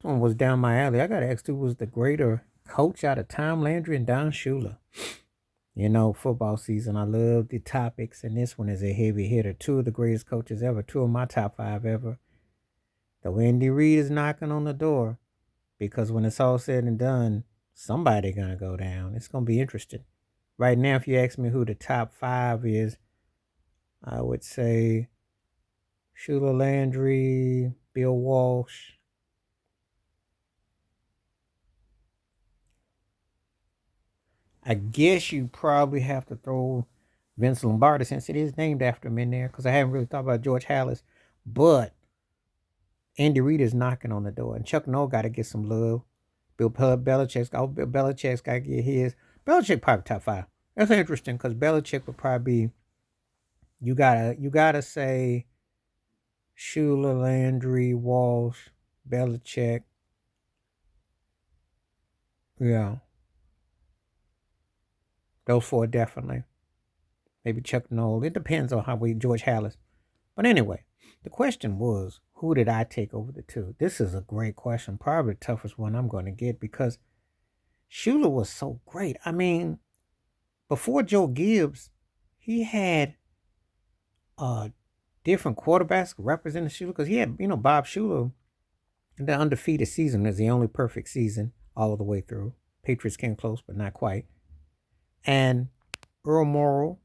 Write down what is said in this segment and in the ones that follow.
one was down my alley. I got to ask who was the greater coach out of Tom Landry and Don Shula. Football season. I love the topics, and this one is a heavy hitter. Two of the greatest coaches ever, two of my top five ever. Though Andy Reid is knocking on the door, because when it's all said and done, somebody gonna go down. It's gonna be interesting. Right now, if you ask me who the top five is, I would say Shula, Landry, Bill Walsh. I guess you probably have to throw Vince Lombardi since it is named after him in there, because I haven't really thought about George Halas. But Andy Reid is knocking on the door, and Chuck Noll got to get some love. Bill Belichick's got to get his. Belichick probably top five. That's interesting because Belichick would probably be. You gotta say Shula, Landry, Walsh, Belichick. Yeah, those four definitely. Maybe Chuck Noll. It depends on how we George Halas. But anyway, the question was, who did I take over the two? This is a great question. Probably the toughest one I'm going to get because Shula was so great. I mean, before Joe Gibbs, he had different quarterbacks representing Shula because he had, Bob Shula, the undefeated season is the only perfect season all the way through. Patriots came close, but not quite. And Earl Morrall,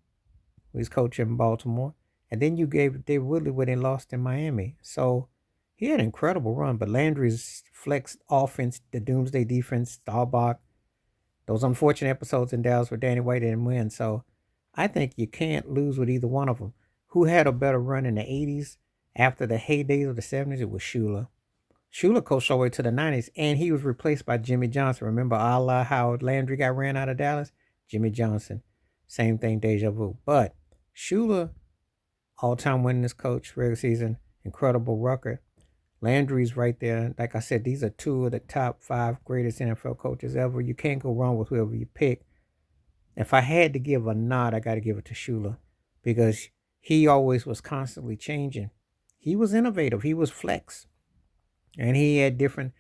who was coaching in Baltimore. And then you gave Dave Woodley when they lost in Miami. So he had an incredible run, but Landry's flex offense, the doomsday defense, Staubach, those unfortunate episodes in Dallas where Danny White didn't win. So I think you can't lose with either one of them. Who had a better run in the 80s after the heydays of the 70s? It was Shula. Shula coached all the way to the 90s, and he was replaced by Jimmy Johnson. Remember how Landry got ran out of Dallas? Jimmy Johnson. Same thing, deja vu. But Shula, all-time winningest coach, regular season, incredible record. Landry's right there. Like I said, these are two of the top five greatest NFL coaches ever. You can't go wrong with whoever you pick. If I had to give a nod, I got to give it to Shula because he always was constantly changing. He was innovative. He was flex. And he had different,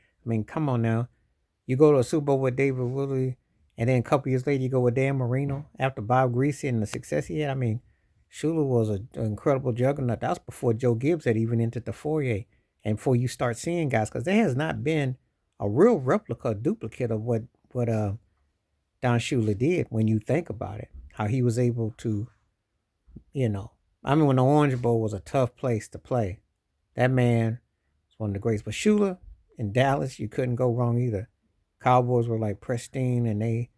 come on now. You go to a Super Bowl with David Woodley, and then a couple years later you go with Dan Marino after Bob Greasy and the success he had. Shula was an incredible juggernaut. That was before Joe Gibbs had even entered the foyer. And before you start seeing guys, because there has not been a real replica, duplicate of what Don Shula did when you think about it. How he was able to, when the Orange Bowl was a tough place to play, that man was one of the greats. But Shula in Dallas, you couldn't go wrong either. Cowboys were like pristine, and they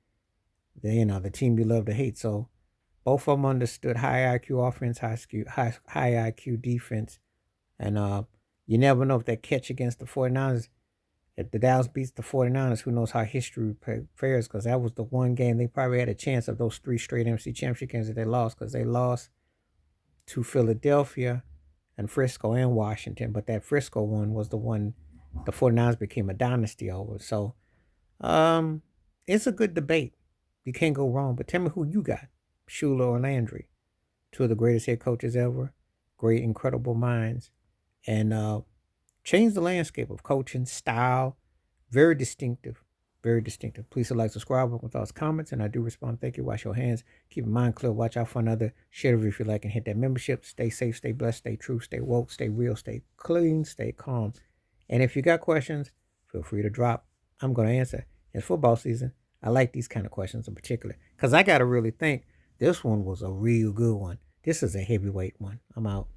the team you love to hate. So both of them understood high IQ offense, high IQ defense, and you never know if that catch against the 49ers. If the Dallas beats the 49ers, who knows how history fares, because that was the one game they probably had a chance of those three straight NFC championship games that they lost, because they lost to Philadelphia and Frisco and Washington. But that Frisco one was the one the 49ers became a dynasty over. So it's a good debate. You can't go wrong. But tell me who you got, Shula or Landry. Two of the greatest head coaches ever. Great, incredible minds. And changed the landscape of coaching style. Very distinctive. Very distinctive. Please like, subscribe with thoughts, comments, and I do respond. Thank you. Wash your hands. Keep your mind clear. Watch out for another. Share the if you like and hit that membership. Stay safe, stay blessed, stay true, stay woke, stay real, stay clean, stay calm. And if you got questions, feel free to drop. I'm going to answer. It's football season. I like these kind of questions in particular because I got to really think. This one was a real good one. This is a heavyweight one. I'm out.